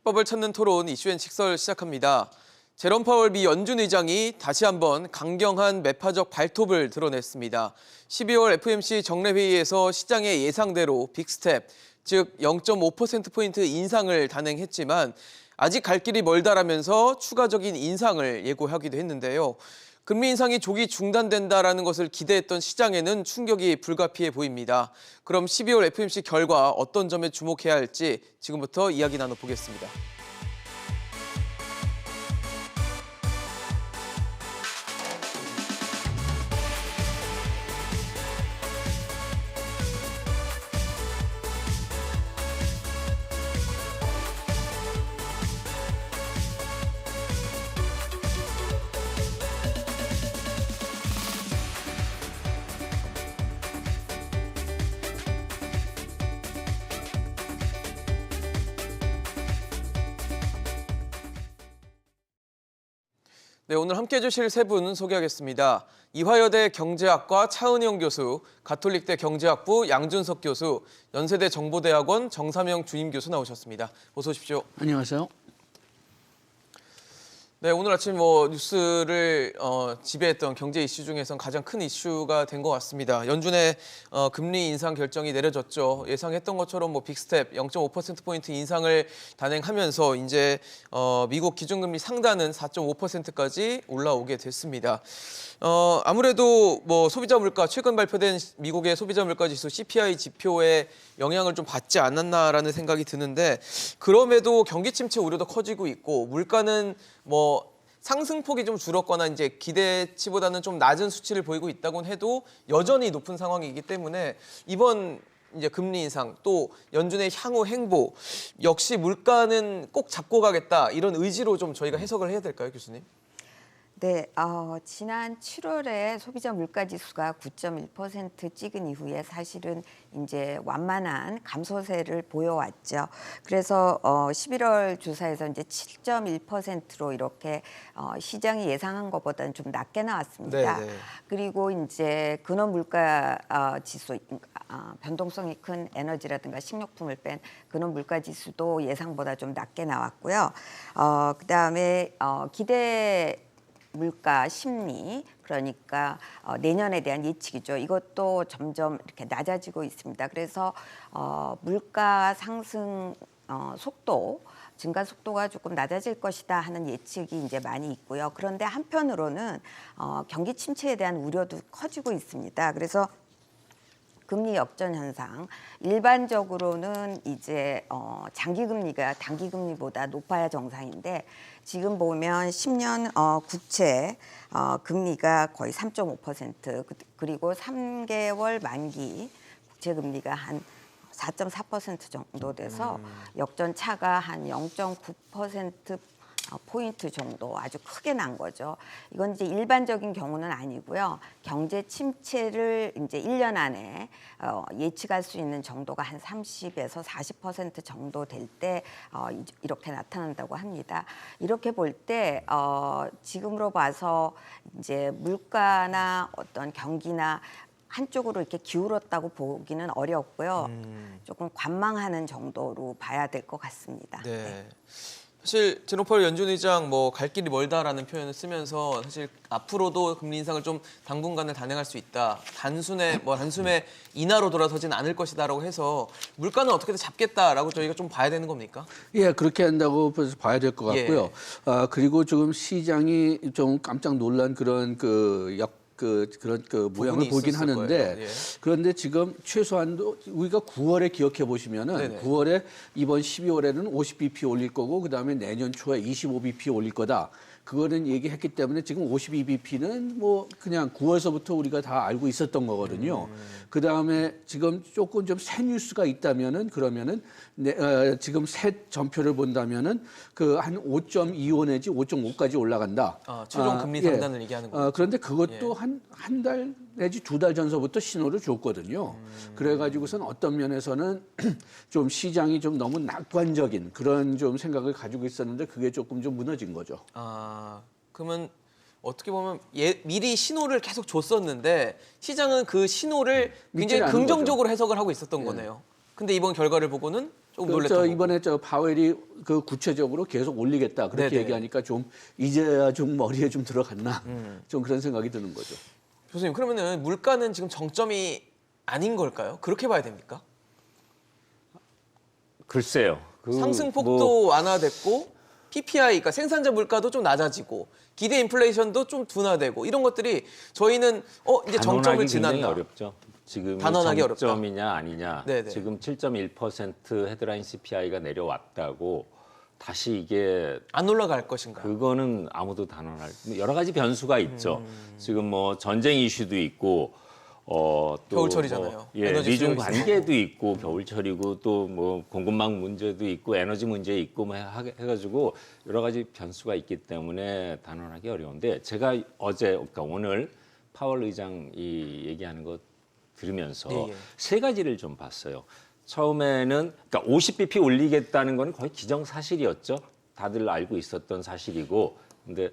입법을 찾는 토론 이슈앤 직설 시작합니다. 제롬 파월 미 연준 의장이 다시 한번 강경한 매파적 발톱을 드러냈습니다. 12월 FOMC 정례회의에서 시장의 예상대로 빅스텝, 즉 0.5%포인트 인상을 단행했지만 아직 갈 길이 멀다라면서 추가적인 인상을 예고하기도 했는데요. 금리 인상이 조기 중단된다라는 것을 기대했던 시장에는 충격이 불가피해 보입니다. 그럼 12월 FOMC 결과 어떤 점에 주목해야 할지 지금부터 이야기 나눠보겠습니다. 네, 오늘 함께해 주실 세 분 소개하겠습니다. 이화여대 경제학과 차은영 교수, 가톨릭대 경제학부 양준석 교수, 연세대 정보대학원 정삼영 주임 교수 나오셨습니다. 어서 오십시오. 안녕하세요. 네, 오늘 아침 뉴스를 지배했던 경제 이슈 중에선 가장 큰 이슈가 된 것 같습니다. 연준의 금리 인상 결정이 내려졌죠. 예상했던 것처럼 빅스텝 0.5%포인트 인상을 단행하면서 이제 미국 기준금리 상단은 4.5%까지 올라오게 됐습니다. 아무래도 소비자 물가, 최근 발표된 미국의 소비자 물가 지수 CPI 지표에 영향을 좀 받지 않았나라는 생각이 드는데, 그럼에도 경기 침체 우려도 커지고 있고 물가는 상승폭이 좀 줄었거나 이제 기대치보다는 좀 낮은 수치를 보이고 있다곤 해도 여전히 높은 상황이기 때문에 이번 이제 금리 인상 또 연준의 향후 행보 역시 물가는 꼭 잡고 가겠다 이런 의지로 좀 저희가 해석을 해야 될까요, 교수님? 네, 지난 7월에 소비자 물가 지수가 9.1% 찍은 이후에 사실은 이제 완만한 감소세를 보여왔죠. 그래서 11월 조사에서 이제 7.1%로 이렇게 시장이 예상한 것보다는 좀 낮게 나왔습니다. 네네. 그리고 이제 근원 물가 지수, 변동성이 큰 에너지라든가 식료품을 뺀 근원 물가 지수도 예상보다 좀 낮게 나왔고요. 그다음에 기대 물가 심리, 그러니까 내년에 대한 예측이죠. 이것도 점점 이렇게 낮아지고 있습니다. 그래서 물가 상승 속도, 증가 속도가 조금 낮아질 것이다 하는 예측이 이제 많이 있고요. 그런데 한편으로는 경기 침체에 대한 우려도 커지고 있습니다. 그래서 금리 역전 현상, 일반적으로는 이제 장기 금리가 단기 금리보다 높아야 정상인데 지금 보면 10년 국채 금리가 거의 3.5%, 그리고 3개월 만기 국채 금리가 한 4.4% 정도 돼서 역전 차가 한 0.9% 포인트 정도 아주 크게 난 거죠. 이건 이제 일반적인 경우는 아니고요. 경제 침체를 이제 1년 안에 예측할 수 있는 정도가 한 30에서 40% 정도 될 때 이렇게 나타난다고 합니다. 이렇게 볼 때 지금으로 봐서 이제 물가나 어떤 경기나 한쪽으로 이렇게 기울었다고 보기는 어렵고요. 조금 관망하는 정도로 봐야 될 것 같습니다. 네. 네. 사실 제롬 파월 연준 의장 갈 길이 멀다라는 표현을 쓰면서 사실 앞으로도 금리 인상을 좀 당분간은 단행할 수 있다. 단숨에 인하로 돌아서진 않을 것이다라고 해서 물가는 어떻게든 잡겠다라고 저희가 좀 봐야 되는 겁니까? 예, 그렇게 한다고 봐야 될 것 같고요. 예. 그리고 지금 시장이 좀 깜짝 놀란 그런 그런 모양을 보긴 있었을 하는데 거예요. 예. 그런데 지금 최소한도 우리가 9월에 기억해 보시면은 네네. 9월에 이번 12월에는 50bp 올릴 거고 그다음에 내년 초에 25bp 올릴 거다. 그거는 얘기했기 때문에 지금 52bp는 그냥 9월서부터 우리가 다 알고 있었던 거거든요. 그다음에 지금 조금 좀 새 뉴스가 있다면은 그러면은 지금 새 전표를 본다면은 한 5.25 내지 5.5까지 올라간다. 최종 금리 상단을 얘기하는 거죠. 그런데 그것도 한 달 내지 2달 전서부터 신호를 줬거든요. 그래가지고선 어떤 면에서는 좀 시장이 좀 너무 낙관적인 그런 좀 생각을 가지고 있었는데 그게 조금 좀 무너진 거죠. 그러면 어떻게 보면 미리 신호를 계속 줬었는데 시장은 그 신호를 굉장히 믿지 않은 긍정적으로 해석을 하고 있었던 거네요. 근데 이번 결과를 보고는 조금 놀랬던 거고. 이번에 파웰이 그 구체적으로 계속 올리겠다 그렇게 네네. 얘기하니까 좀 이제야 좀 머리에 좀 들어갔나 좀 그런 생각이 드는 거죠. 교수님 그러면은 물가는 지금 정점이 아닌 걸까요? 그렇게 봐야 됩니까? 글쎄요. 상승폭도 완화됐고 PPI, 그러니까 생산자 물가도 좀 낮아지고 기대 인플레이션도 좀 둔화되고 이런 것들이 저희는 이제 정점을 단언하기 굉장히 지났나. 어렵죠. 지금 단언하기 어렵다. 정점이냐 아니냐. 네네. 지금 7.1% 헤드라인 CPI가 내려왔다고 다시 이게 안 올라갈 것인가. 그거는 아무도 단언할 여러 가지 변수가 있죠. 지금 뭐 전쟁 이슈도 있고 또 겨울철이잖아요. 에너지 미중 수요 관계도 있고 겨울철이고 또 뭐 공급망 문제도 있고 에너지 문제 있고 뭐 해가지고 여러 가지 변수가 있기 때문에 단언하기 어려운데 제가 그러니까 오늘 파월 의장이 얘기하는 거 들으면서 예, 예. 세 가지를 좀 봤어요. 처음에는 그러니까 50bp 올리겠다는 건 거의 기정사실이었죠. 다들 알고 있었던 사실이고, 근데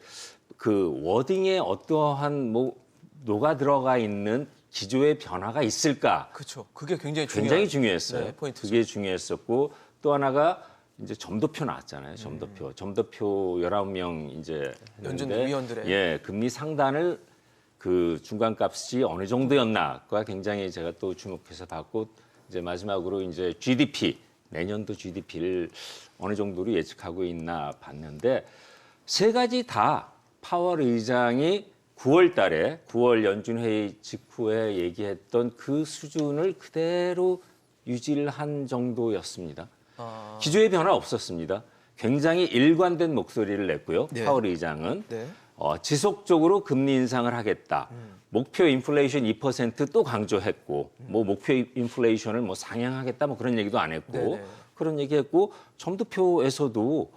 그 워딩에 어떠한 뭐 녹아 들어가 있는 기조의 변화가 있을까? 그렇죠. 그게 굉장히 굉장히 중요했어요. 네, 포인트죠. 그게 중요했었고 또 하나가 이제 점도표 나왔잖아요. 점도표 19명 이제 연준 했는데 위원들의. 금리 상단을 그 중간값이 어느 정도였나가 굉장히 제가 또 주목해서 봤고 이제 마지막으로 이제 GDP 내년도 GDP를 어느 정도로 예측하고 있나 봤는데 세 가지 다 파월 의장이 9월 달에 9월 연준 회의 직후에 얘기했던 그 수준을 그대로 유지를 한 정도였습니다. 기조의 변화 없었습니다. 굉장히 일관된 목소리를 냈고요. 네. 파월 의장은 네. 지속적으로 금리 인상을 하겠다. 목표 인플레이션 2%또 강조했고, 뭐 목표 인플레이션을 뭐 상향하겠다, 뭐 그런 얘기도 안 했고, 네네. 그런 얘기했고 점도표에서도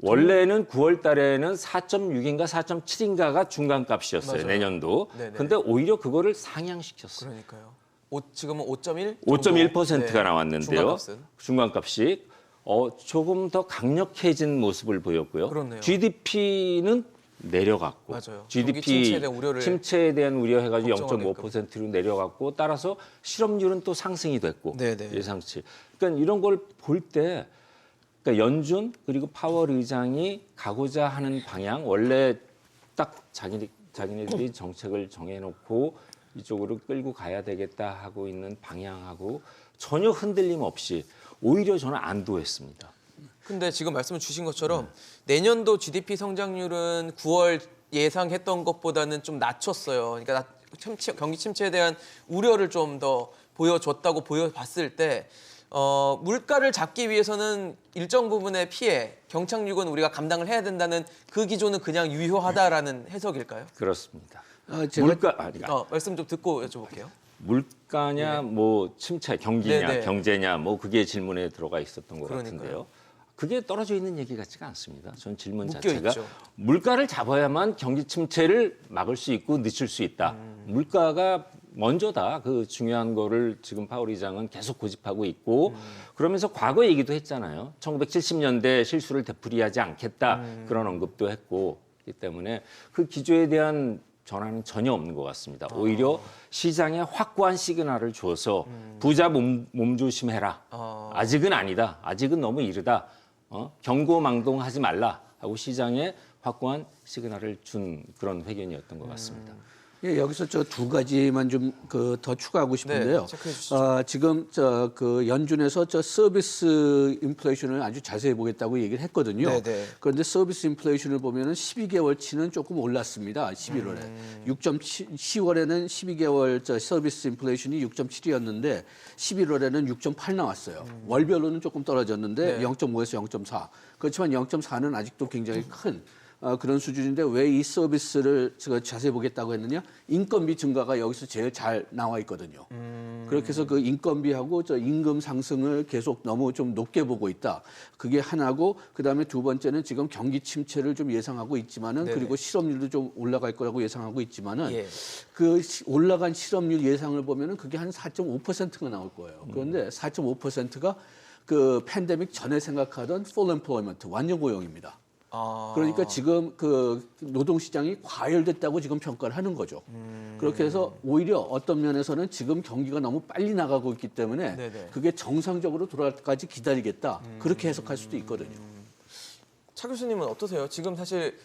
원래는 9월 달에는 4.6인가 4.7인가가 중간값이었어요. 맞아요. 내년도. 네네. 근데 오히려 그거를 상향시켰어요. 그러니까요. 지금은 5.1? 5.1%가 나왔는데요. 중간값은. 중간값이 조금 더 강력해진 모습을 보였고요. 그렇네요. GDP는 내려갔고, 맞아요. GDP 경기 침체에 대한 우려를 침체에 대한 우려해가지고 걱정하게끔. 0.5%로 내려갔고, 따라서 실업률은 또 상승이 됐고 네네. 예상치. 그러니까 이런 걸 볼 때, 그러니까 연준 그리고 파월 의장이 가고자 하는 방향 원래 딱 자기네들이 정책을 정해놓고 이쪽으로 끌고 가야 되겠다 하고 있는 방향하고 전혀 흔들림 없이 오히려 저는 안도했습니다. 근데 지금 말씀을 주신 것처럼 내년도 GDP 성장률은 9월 예상했던 것보다는 좀 낮췄어요. 그러니까 경기 침체에 대한 우려를 좀 더 보여줬다고 보여봤을 때 물가를 잡기 위해서는 일정 부분의 피해, 경착륙은 우리가 감당을 해야 된다는 그 기조는 그냥 유효하다라는 해석일까요? 그렇습니다. 제가 말씀 좀 듣고 여쭤볼게요. 물가냐 뭐 침체 경기냐 네네. 경제냐 뭐 그게 질문에 들어가 있었던 것 그러니까요. 같은데요. 그게 떨어져 있는 얘기 같지가 않습니다. 전 질문 묶여 자체가 있죠. 물가를 잡아야만 경기 침체를 막을 수 있고 늦출 수 있다. 물가가 먼저다. 그 중요한 거를 지금 파월 의장은 계속 고집하고 있고 그러면서 과거 얘기도 했잖아요. 1970년대 실수를 되풀이하지 않겠다. 그런 언급도 했고 그렇기 때문에 그 기조에 대한 전환은 전혀 없는 것 같습니다. 오히려 시장에 확고한 시그널을 줘서 부자 몸조심해라. 아직은 아니다. 아직은 너무 이르다. 경고망동하지 말라 하고 시장에 확고한 시그널을 준 그런 회견이었던 것 같습니다. 예, 여기서 저 두 가지만 좀 더 추가하고 싶은데요. 네, 체크해 주시죠. 지금 그 연준에서 서비스 인플레이션을 아주 자세히 보겠다고 얘기를 했거든요. 네, 네. 그런데 서비스 인플레이션을 보면은 12개월치는 조금 올랐습니다. 11월에 10월에는 12개월 서비스 인플레이션이 6.7이었는데 11월에는 6.8 나왔어요. 월별로는 조금 떨어졌는데 네. 0.5에서 0.4. 그렇지만 0.4는 아직도 굉장히 큰 그런 수준인데 왜 이 서비스를 제가 자세히 보겠다고 했느냐? 인건비 증가가 여기서 제일 잘 나와 있거든요. 그렇게 해서 그 인건비하고 임금 상승을 계속 너무 좀 높게 보고 있다. 그게 하나고 그다음에 두 번째는 지금 경기 침체를 좀 예상하고 있지만은 네네. 그리고 실업률도 좀 올라갈 거라고 예상하고 있지만은 예. 그 올라간 실업률 예상을 보면은 그게 한 4.5%가 나올 거예요. 그런데 4.5%가 그 팬데믹 전에 생각하던 full employment 완전 고용입니다. 아. 그러니까 지금 그 노동시장이 과열됐다고 지금 평가를 하는 거죠. 그렇게 해서 오히려 어떤 면에서는 지금 경기가 너무 빨리 나가고 있기 때문에 네네. 그게 정상적으로 돌아갈 때까지 기다리겠다. 그렇게 해석할 수도 있거든요. 차 교수님은 어떠세요? 지금 사실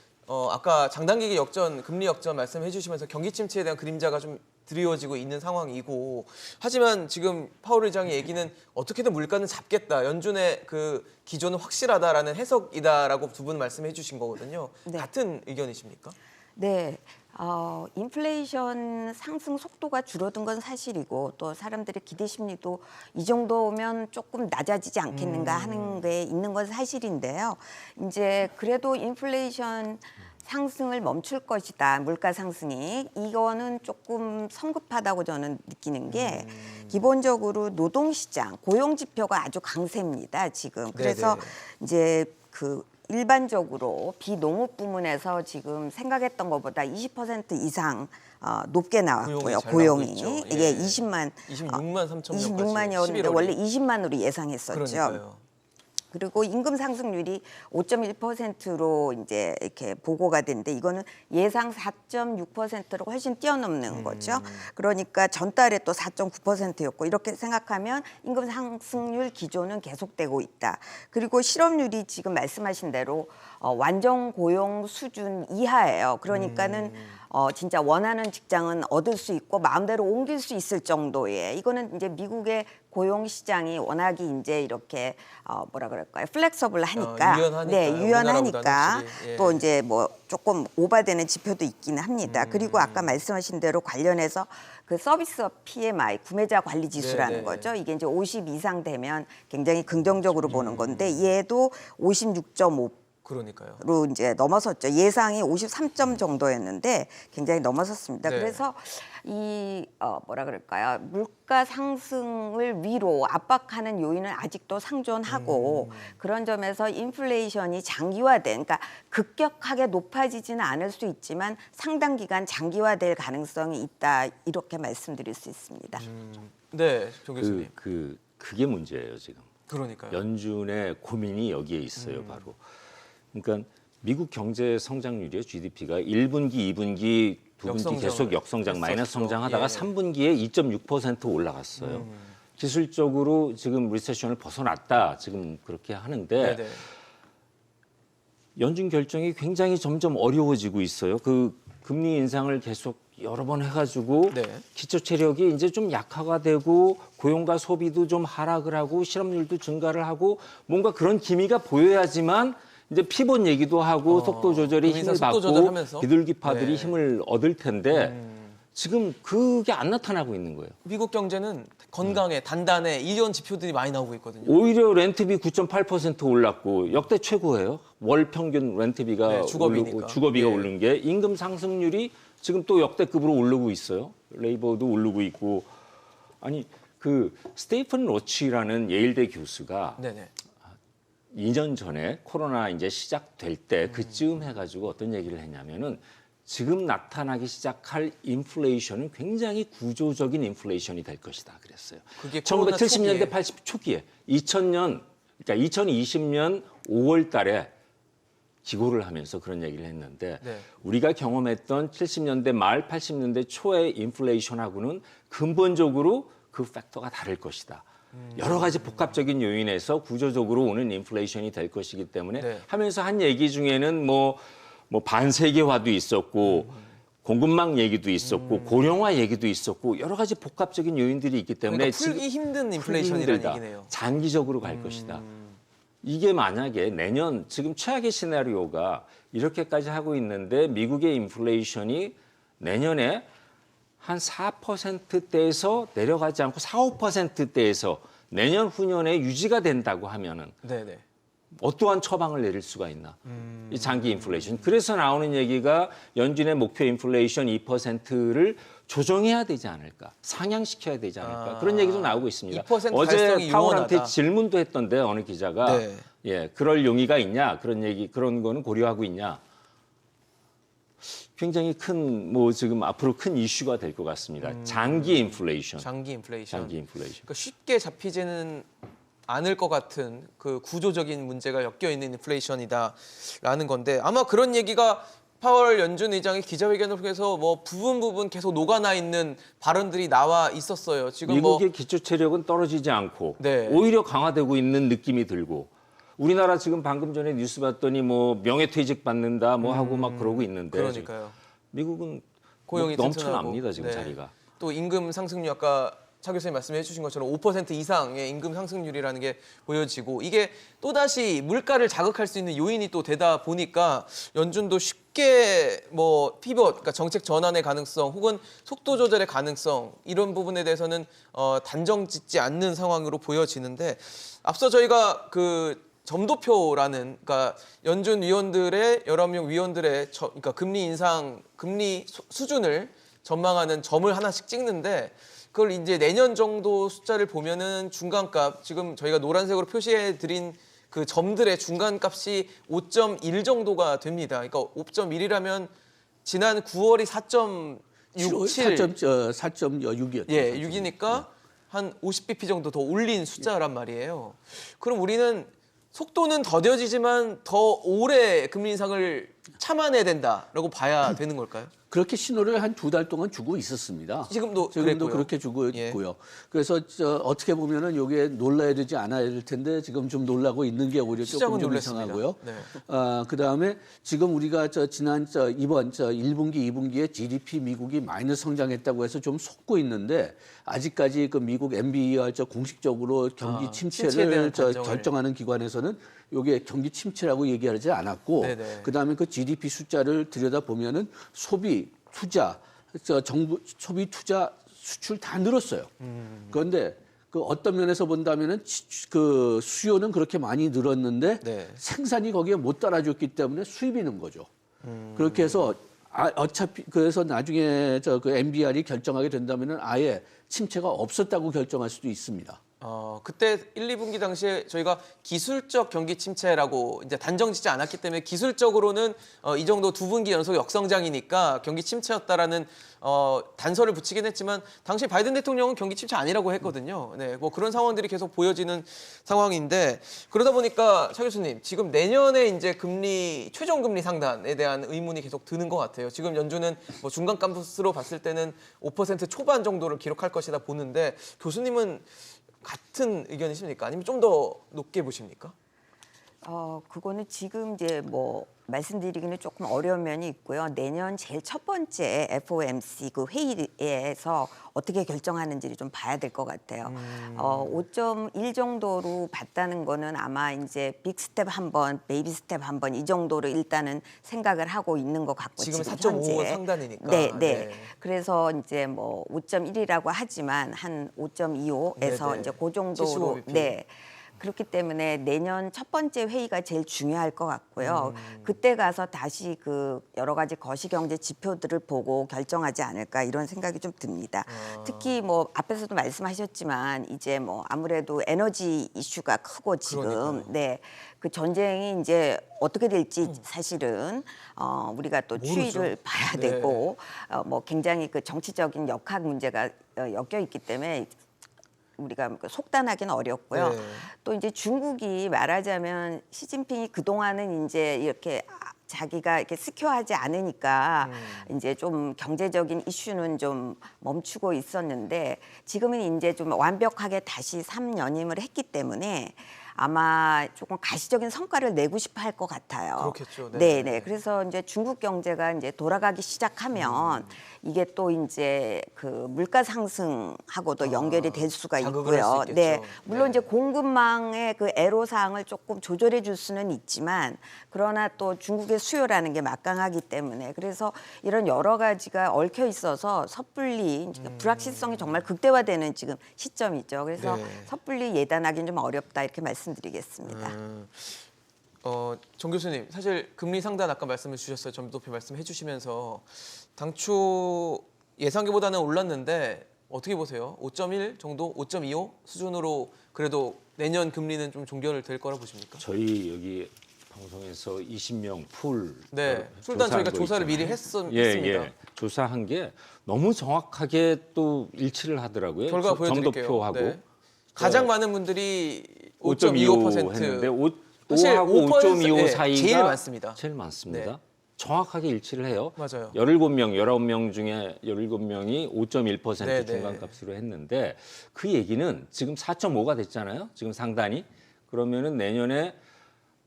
아까 장단기 역전, 금리 역전 말씀해 주시면서 경기 침체에 대한 그림자가 좀 드리워지고 있는 상황이고 하지만 지금 파월 의장의 얘기는 어떻게든 물가는 잡겠다. 연준의 그 기조는 확실하다라는 해석이다라고 두 분 말씀해 주신 거거든요. 네. 같은 의견이십니까? 네. 인플레이션 상승 속도가 줄어든 건 사실이고 또 사람들의 기대 심리도 이 정도면 조금 낮아지지 않겠는가 하는 게 있는 건 사실인데요. 이제 그래도 인플레이션 상승을 멈출 것이다. 물가 상승이. 이거는 조금 성급하다고 저는 느끼는 게 기본적으로 노동시장, 고용지표가 아주 강세입니다. 지금. 그래서 네네. 이제 그 일반적으로 비농업 부문에서 지금 생각했던 것보다 20% 이상 높게 나왔고요. 고용이 잘 고용이. 나오고 있죠. 이게 예. 26만 26만 3천 명까지 26만이었는데 원래 20만으로 예상했었죠. 그러니까요. 그리고 임금 상승률이 5.1%로 이제 이렇게 보고가 됐는데 이거는 예상 4.6%로 훨씬 뛰어넘는 거죠. 그러니까 전달에 또 4.9%였고 이렇게 생각하면 임금 상승률 기조는 계속되고 있다. 그리고 실업률이 지금 말씀하신 대로 완전 고용 수준 이하예요. 그러니까는 진짜 원하는 직장은 얻을 수 있고 마음대로 옮길 수 있을 정도의 이거는 이제 미국의 고용 시장이 워낙에 이제 이렇게 뭐라 그럴까요? 플렉서블 하니까 유연하니까요. 네, 유연하니까 우리나라보다는 확실히, 예. 또 이제 뭐 조금 오바되는 지표도 있기는 합니다. 그리고 아까 말씀하신 대로 관련해서 그 서비스업 PMI 구매자 관리 지수라는 네네. 거죠. 이게 이제 50 이상 되면 굉장히 긍정적으로 보는 건데 얘도 56.5 그러니까요. 로 이제 넘어섰죠. 예상이 53점 정도였는데 굉장히 넘어섰습니다. 네. 그래서 이 뭐라 그럴까요? 물가 상승을 위로 압박하는 요인은 아직도 상존하고 그런 점에서 인플레이션이 장기화된, 그러니까 급격하게 높아지지는 않을 수 있지만 상당 기간 장기화될 가능성이 있다 이렇게 말씀드릴 수 있습니다. 네, 조 교수님. 그게 문제예요 지금. 그러니까요. 연준의 고민이 여기에 있어요 바로. 그러니까 미국 경제 성장률이요 GDP가 1분기, 2분기, 2분기 역성장을 계속 역성장, 마이너스 했었죠. 성장하다가 예. 3분기에 2.6% 올라갔어요. 기술적으로 지금 리세션을 벗어났다 지금 그렇게 하는데 네네. 연준 결정이 굉장히 점점 어려워지고 있어요. 그 금리 인상을 계속 여러 번 해가지고 네. 기초 체력이 이제 좀 약화가 되고 고용과 소비도 좀 하락을 하고 실업률도 증가를 하고 뭔가 그런 기미가 보여야지만 이제 피봇 얘기도 하고 속도 조절이 금리 인상 힘을 속도 받고 조절하면서? 비둘기파들이 네. 힘을 얻을 텐데 지금 그게 안 나타나고 있는 거예요. 미국 경제는 건강해, 단단해 이런 지표들이 많이 나오고 있거든요. 오히려 렌트비 9.8% 올랐고 역대 최고예요. 월 평균 렌트비가 네, 주거비니까. 오르고 주거비가 예. 오른 게 임금 상승률이 지금 또 역대급으로 오르고 있어요. 레이버도 오르고 있고 아니 그 스테이픈 로치라는 예일대 교수가 네네. 2년 전에 코로나 이제 시작될 때 그쯤 해가지고 어떤 얘기를 했냐면은 지금 나타나기 시작할 인플레이션은 굉장히 구조적인 인플레이션이 될 것이다 그랬어요. 그게 코로나 1970년대 초기에. 80 초기에 2000년 그러니까 2020년 5월 달에 기고를 하면서 그런 얘기를 했는데 네. 우리가 경험했던 70년대 말 80년대 초의 인플레이션하고는 근본적으로 그 팩터가 다를 것이다. 여러 가지 복합적인 요인에서 구조적으로 오는 인플레이션이 될 것이기 때문에 네. 하면서 한 얘기 중에는 뭐 반세계화도 있었고 공급망 얘기도 있었고 고령화 얘기도 있었고 여러 가지 복합적인 요인들이 있기 때문에 그러니까 풀기 힘든 풀기 인플레이션이라는 힘들다. 얘기네요. 장기적으로 갈 것이다. 이게 만약에 내년 지금 최악의 시나리오가 이렇게까지 하고 있는데 미국의 인플레이션이 내년에 한 4%대에서 내려가지 않고 4, 5%대에서 내년 후년에 유지가 된다고 하면은 네네. 어떠한 처방을 내릴 수가 있나? 이 장기 인플레이션. 그래서 나오는 얘기가 연준의 목표 인플레이션 2%를 조정해야 되지 않을까? 상향시켜야 되지 않을까? 그런 얘기도 나오고 있습니다. 2% 어제 달성이 파월한테 유언하다. 질문도 했던데 어느 기자가 네. 예, 그럴 용의가 있냐? 그런 얘기 그런 거는 고려하고 있냐? 굉장히 큰 뭐 지금 앞으로 큰 이슈가 될 것 같습니다. 장기 인플레이션. 장기 인플레이션. 장기 인플레이션. 그러니까 쉽게 잡히지는 않을 것 같은 그 구조적인 문제가 엮여 있는 인플레이션이다라는 건데 아마 그런 얘기가 파월 연준 의장이 기자회견을 통해서 뭐 부분 계속 녹아나 있는 발언들이 나와 있었어요. 지금 미국의 기초 체력은 떨어지지 않고 네. 오히려 강화되고 있는 느낌이 들고 우리나라 지금 방금 전에 뉴스 봤더니 뭐 명예퇴직 받는다 뭐 하고 막 그러고 있는데 그러니까요. 미국은 고용이 뭐 튼튼하고. 넘쳐납니다 지금 네. 자리가. 또 임금 상승률 아까 차 교수님 말씀해 주신 것처럼 5% 이상의 임금 상승률이라는 게 보여지고 이게 또다시 물가를 자극할 수 있는 요인이 또 되다 보니까 연준도 쉽게 뭐 피벗, 그러니까 정책 전환의 가능성 혹은 속도 조절의 가능성 이런 부분에 대해서는 단정 짓지 않는 상황으로 보여지는데 앞서 저희가 그 점도표라는 그러니까 연준 위원들의 11명 위원들의 그러니까 금리 인상 금리 수준을 전망하는 점을 하나씩 찍는데 그걸 이제 내년 정도 숫자를 보면은 중간값 지금 저희가 노란색으로 표시해 드린 그 점들의 중간값이 5.1 정도가 됩니다. 그러니까 5.1이라면 지난 9월이 4.67 4.6이었죠. 예, 6이니까 한 50bp 정도 더 올린 숫자란 말이에요. 그럼 우리는 속도는 더뎌지지만 더 오래 금리 인상을 참아내야 된다라고 봐야 되는 걸까요? 그렇게 신호를 한 2달 동안 주고 있었습니다. 지금도 지금도 그랬고요. 그렇게 주고 예. 있고요. 그래서 어떻게 보면은 이게 놀라야 되지 않아야 될 텐데 지금 좀 놀라고 있는 게 오히려 조금 시장은 좀 놀랐습니다. 이상하고요. 네. 그다음에 지금 우리가 지난 이번 1분기, 2분기에 GDP 미국이 마이너스 성장했다고 해서 좀 속고 있는데 아직까지 그 미국 MBER 공식적으로 경기 침체에 침체를 대한 단정을. 결정하는 기관에서는 이게 경기 침체라고 얘기하지 않았고 네네. 그다음에 그 GDP 숫자를 들여다 보면은 소비, 투자, 정부 소비, 투자, 수출 다 늘었어요. 그런데 그 어떤 면에서 본다면은 그 수요는 그렇게 많이 늘었는데 네. 생산이 거기에 못 따라줬기 때문에 수입이 는 거죠. 그렇게 해서 어차피 그래서 나중에 그 MBR이 결정하게 된다면은 아예 침체가 없었다고 결정할 수도 있습니다. 그때 1, 2분기 당시에 저희가 기술적 경기 침체라고 이제 단정짓지 않았기 때문에 기술적으로는 이 정도 2분기 연속 역성장이니까 경기 침체였다라는 단서를 붙이긴 했지만 당시 바이든 대통령은 경기 침체 아니라고 했거든요. 네, 뭐 그런 상황들이 계속 보여지는 상황인데 그러다 보니까 차 교수님 지금 내년에 이제 금리 최종 금리 상단에 대한 의문이 계속 드는 것 같아요. 지금 연준은 뭐 중간 값으로 봤을 때는 5% 초반 정도를 기록할 것이다 보는데 교수님은 같은 의견이십니까? 아니면 좀 더 높게 보십니까? 그거는 지금 이제 뭐 말씀드리기는 조금 어려운 면이 있고요. 내년 제일 첫 번째 FOMC 그 회의에서 어떻게 결정하는지를 좀 봐야 될 것 같아요. 5.1 정도로 봤다는 거는 아마 이제 빅 스텝 한 번, 베이비 스텝 한 번 이 정도로 일단은 생각을 하고 있는 것 같고 지금 지금 4.5 현재. 상단이니까. 네, 네. 네. 그래서 이제 뭐 5.1이라고 하지만 한 5.25에서 네네. 이제 그 정도로 75bp. 네. 그렇기 때문에 내년 첫 번째 회의가 제일 중요할 것 같고요. 그때 가서 다시 그 여러 가지 거시경제 지표들을 보고 결정하지 않을까 이런 생각이 좀 듭니다. 특히 뭐 앞에서도 말씀하셨지만 이제 뭐 아무래도 에너지 이슈가 크고 지금 그러니까요. 네. 그 전쟁이 이제 어떻게 될지 사실은 우리가 또 모르죠. 추이를 봐야 네. 되고 뭐 굉장히 그 정치적인 역학 문제가 엮여 있기 때문에 우리가 속단하기는 어렵고요. 네. 또 이제 중국이 말하자면 시진핑이 그동안은 이제 이렇게 자기가 이렇게 스퀘어하지 않으니까 이제 좀 경제적인 이슈는 좀 멈추고 있었는데 지금은 이제 좀 완벽하게 다시 3연임을 했기 때문에 아마 조금 가시적인 성과를 내고 싶어 할 것 같아요. 그렇겠죠. 네. 네, 네. 그래서 이제 중국 경제가 이제 돌아가기 시작하면 이게 또 이제 그 물가 상승하고도 연결이 될 수가 자극을 할수 있고요. 있겠죠. 네, 물론 네. 이제 공급망의 그 애로 사항을 조금 조절해 줄 수는 있지만 그러나 또 중국의 수요라는 게 막강하기 때문에 그래서 이런 여러 가지가 얽혀 있어서 섣불리 불확실성이 정말 극대화되는 지금 시점이죠. 그래서 네. 섣불리 예단하기는 좀 어렵다 이렇게 말씀드리겠습니다. 정 교수님, 사실 금리 상단 아까 말씀을 주셨어요. 점도표 말씀해 주시면서 당초 예상기보다는 올랐는데 어떻게 보세요? 5.1 정도, 5.25 수준으로 그래도 내년 금리는 좀 종결 될 거라 보십니까? 저희 여기 방송에서 20명 풀 네, 술단 저희가 조사한 거 조사를 미리 있잖아요. 했습니다. 조사한 게 너무 정확하게 또 일치를 하더라고요. 결과 보여드릴게요. 점도표하고 네. 가장 많은 분들이 5.25% 했는데 사실 5하고 5.25 예, 사이가 제일 많습니다. 제일 많습니다. 네. 정확하게 일치를 해요. 맞아요. 17명, 19명 중에 17명이 5.1% 네, 네. 중간값으로 했는데 그 얘기는 지금 4.5가 됐잖아요. 지금 상단이. 그러면은 내년에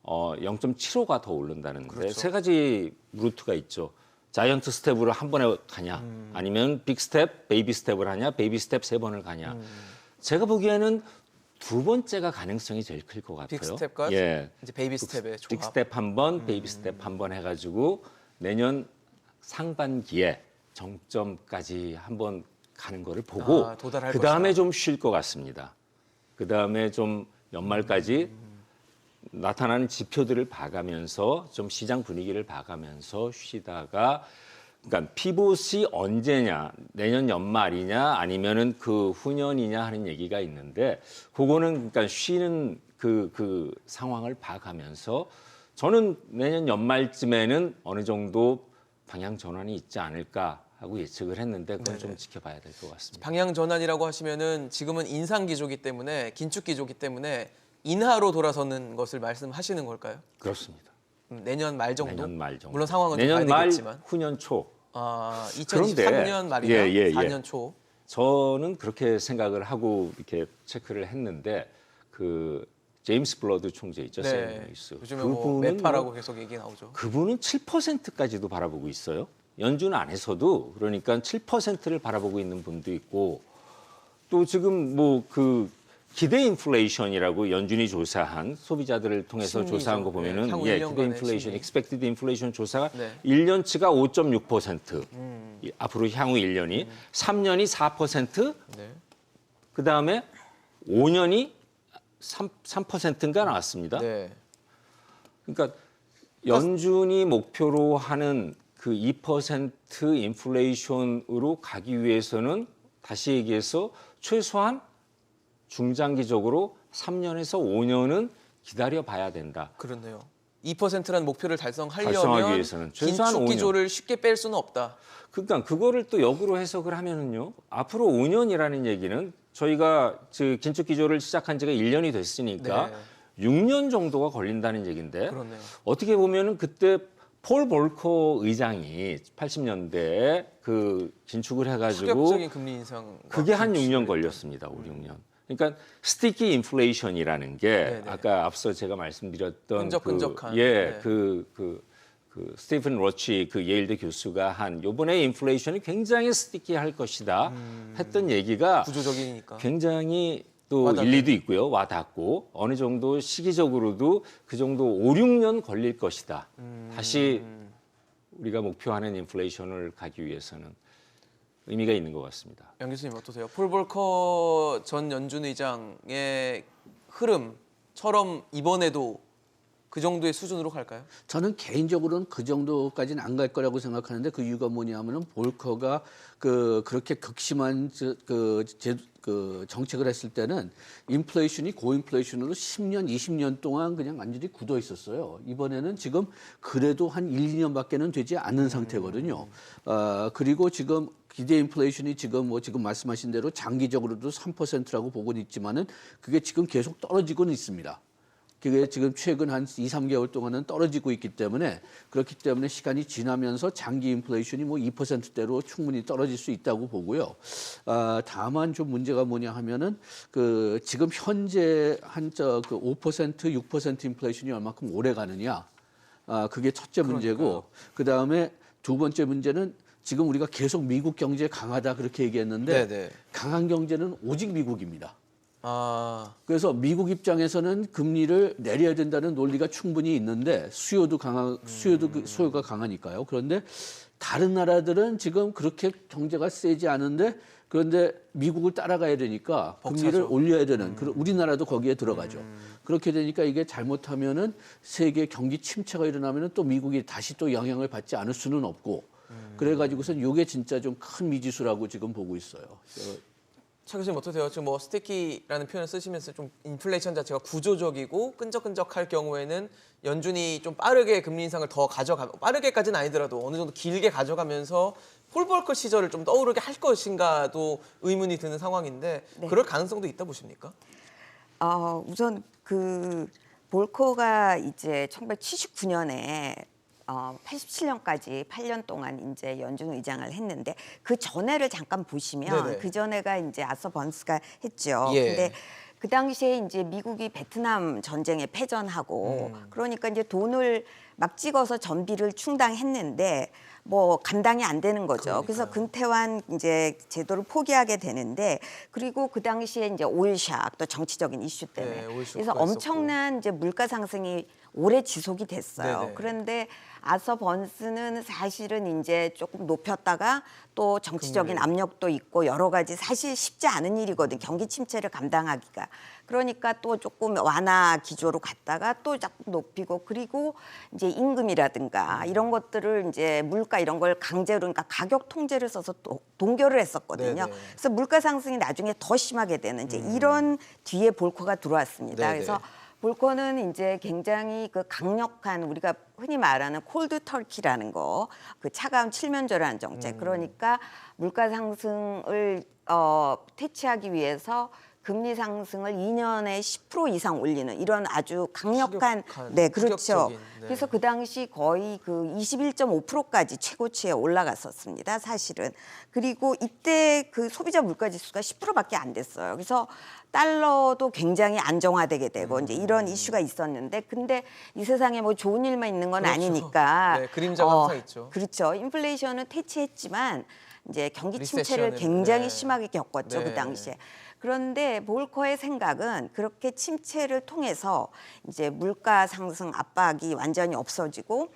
0.75가 더 오른다는데 그렇죠. 세 가지 루트가 있죠. 자이언트 스텝으로 한 번에 가냐, 아니면 빅 스텝, 베이비 스텝을 하냐, 베이비 스텝 세 번을 가냐. 제가 보기에는 두 번째가 가능성이 제일 클 것 같아요. 빅 스텝과 예. 이제 베이비 스텝의 조합. 빅 스텝 한 번, 베이비 스텝 한 번 해가지고 내년 상반기에 정점까지 한번 가는 거를 보고 도달할 그 다음에 것이다. 좀 쉴 것 같습니다. 그 다음에 좀 연말까지 나타나는 지표들을 봐가면서 좀 시장 분위기를 봐가면서 쉬다가 그러니까 피봇이 언제냐, 내년 연말이냐 아니면은 그 후년이냐 하는 얘기가 있는데 그거는 그러니까 쉬는 그 상황을 봐가면서 저는 내년 연말쯤에는 어느 정도 방향 전환이 있지 않을까 하고 예측을 했는데 그건 좀 지켜봐야 될 것 같습니다. 방향 전환이라고 하시면은 지금은 인상 기조기 때문에 긴축 기조기 때문에 인하로 돌아서는 것을 말씀하시는 걸까요? 그렇습니다. 내년 말 정도? 내년 말 정도. 물론 상황은 좀 내년 봐야 말, 되겠지만. 후년 초. 2023년 말이나 예. 4년 초. 저는 그렇게 생각을 하고 이렇게 체크를 했는데 그 제임스 블러드 총재 있죠, 네. 세이스. 요즘에 뭐 매파라고 계속 얘기 나오죠. 그분은 7%까지도 바라보고 있어요. 연준 안에서도 그러니까 7%를 바라보고 있는 분도 있고 또 지금 뭐 그 기대 인플레이션이라고 연준이 조사한 소비자들을 통해서 심리죠. 조사한 거 보면은 네, 향후 기대 1년간의 인플레이션, 심리. expected inflation 조사가 네. 1년치가 5.6%, 앞으로 향후 1년이 3년이 4%, 네. 그 다음에 5년이 3%인가 나왔습니다. 네. 그러니까 연준이 목표로 하는 그 2% 인플레이션으로 가기 위해서는 다시 얘기해서 최소한 중장기적으로 3년에서 5년은 기다려 봐야 된다. 그렇네요. 2%라는 목표를 달성하기 달성하려면 위해서는 최소한 긴축 5년. 기조를 쉽게 뺄 수는 없다. 그러니까 그거를 또 역으로 해석을 하면은요. 앞으로 5년이라는 얘기는 저희가 긴축 기조를 시작한 지가 1년이 됐으니까 네. 6년 정도가 걸린다는 얘기인데 그렇네요. 어떻게 보면은 그때 폴 볼커 의장이 80년대에 그 긴축을 해가지고 파격적인 금리 인상. 그게 한 6년 걸렸습니다. 5, 6년. 그러니까 스티키 인플레이션이라는 게 네네. 아까 앞서 제가 말씀드렸던 끈적끈적한. 네. 네. 그 스티븐 로치 그 예일대 교수가 한 요번에 인플레이션이 굉장히 스티키할 것이다 했던 얘기가 구조적이니까. 굉장히 또 와닿네. 일리도 있고요. 와닿고 어느 정도 시기적으로도 그 정도 5, 6년 걸릴 것이다. 다시 우리가 목표하는 인플레이션을 가기 위해서는 의미가 있는 것 같습니다. 양 교수님 어떠세요? 폴 볼커 전 연준 의장의 흐름처럼 이번에도 그 정도의 수준으로 갈까요? 저는 개인적으로는 그 정도까지는 안 갈 거라고 생각하는데 그 이유가 뭐냐면은 볼커가 그렇게 극심한 그 정책을 했을 때는 인플레이션이 고인플레이션으로 10년, 20년 동안 그냥 완전히 굳어 있었어요. 이번에는 지금 그래도 한 1, 2년밖에는 되지 않은 상태거든요. 그리고 지금 기대 인플레이션이 지금 지금 말씀하신 대로 장기적으로도 3%라고 보고는 있지만은 그게 지금 계속 떨어지고는 있습니다. 그게 지금 최근 한 2, 3개월 동안은 떨어지고 있기 때문에 그렇기 때문에 시간이 지나면서 장기 인플레이션이 2%대로 충분히 떨어질 수 있다고 보고요. 다만 좀 문제가 뭐냐 하면은 그 지금 현재 한 그 5%, 6% 인플레이션이 얼마큼 오래 가느냐. 그게 첫째 문제고 그 다음에 두 번째 문제는 지금 우리가 계속 미국 경제 강하다 그렇게 얘기했는데 네네. 강한 경제는 오직 미국입니다. 그래서 미국 입장에서는 금리를 내려야 된다는 논리가 충분히 있는데 수요가 강하니까요. 그런데 다른 나라들은 지금 그렇게 경제가 세지 않은데 그런데 미국을 따라가야 되니까 금리를 벅차죠. 올려야 되는 우리나라도 거기에 들어가죠. 그렇게 되니까 이게 잘못하면은 세계 경기 침체가 일어나면은 또 미국이 다시 또 영향을 받지 않을 수는 없고 그래가지고선 이게 진짜 좀 큰 미지수라고 지금 보고 있어요. 차 교수님 어떠세요? 지금 스티키라는 표현을 쓰시면서 좀 인플레이션 자체가 구조적이고 끈적끈적할 경우에는 연준이 좀 빠르게 금리 인상을 더 빠르게까지는 아니더라도 어느 정도 길게 가져가면서 폴 볼커 시절을 좀 떠오르게 할 것인가도 의문이 드는 상황인데 네. 그럴 가능성도 있다 보십니까? 우선 그 볼커가 이제 1979년에 87년까지 8년 동안 이제 연준 의장을 했는데 그 전에를 잠깐 보시면 네네. 그 전에가 이제 아서 번스가 했죠. 예. 근데 그 당시에 이제 미국이 베트남 전쟁에 패전하고 그러니까 이제 돈을 막 찍어서 전비를 충당했는데 뭐 감당이 안 되는 거죠. 그래서 그러니까요. 근태환 이제 제도를 포기하게 되는데 그리고 그 당시에 이제 오일샥 또 정치적인 이슈 때문에 네, 오일 그래서 쇼크가 엄청난 이제 물가 상승이 오래 지속이 됐어요. 네네. 그런데 아서 번스는 사실은 이제 조금 높였다가 또 정치적인 금리를. 압력도 있고 여러 가지 사실 쉽지 않은 일이거든. 경기 침체를 감당하기가. 그러니까 또 조금 완화 기조로 갔다가 또 자꾸 높이고 그리고 이제 임금이라든가 이런 것들을 이제 물가 이런 걸 강제로 그러니까 가격 통제를 써서 또 동결을 했었거든요. 네네. 그래서 물가 상승이 나중에 더 심하게 되는 이제 이런 뒤에 볼커가 들어왔습니다. 네네. 그래서 볼커는 이제 굉장히 그 강력한 우리가 흔히 말하는 콜드 터키라는 거, 그 차가운 칠면조라는 정책. 그러니까 물가 상승을 퇴치하기 위해서 금리 상승을 2년에 10% 이상 올리는 이런 아주 강력한 파격한, 네, 그렇죠. 파격적인, 네. 그래서 그 당시 거의 그 21.5%까지 최고치에 올라갔었습니다. 사실은. 그리고 이때 그 소비자 물가 지수가 10%밖에 안 됐어요. 그래서 달러도 굉장히 안정화되게 되고 이제 이런 이슈가 있었는데 근데 이 세상에 뭐 좋은 일만 있는 건 그렇죠. 아니니까 네, 그림자가 항상 있죠. 그렇죠. 인플레이션은 퇴치했지만 이제 경기 침체를 리세션은, 굉장히 네. 심하게 겪었죠. 네. 그 당시에. 그런데 볼커의 생각은 그렇게 침체를 통해서 이제 물가 상승 압박이 완전히 없어지고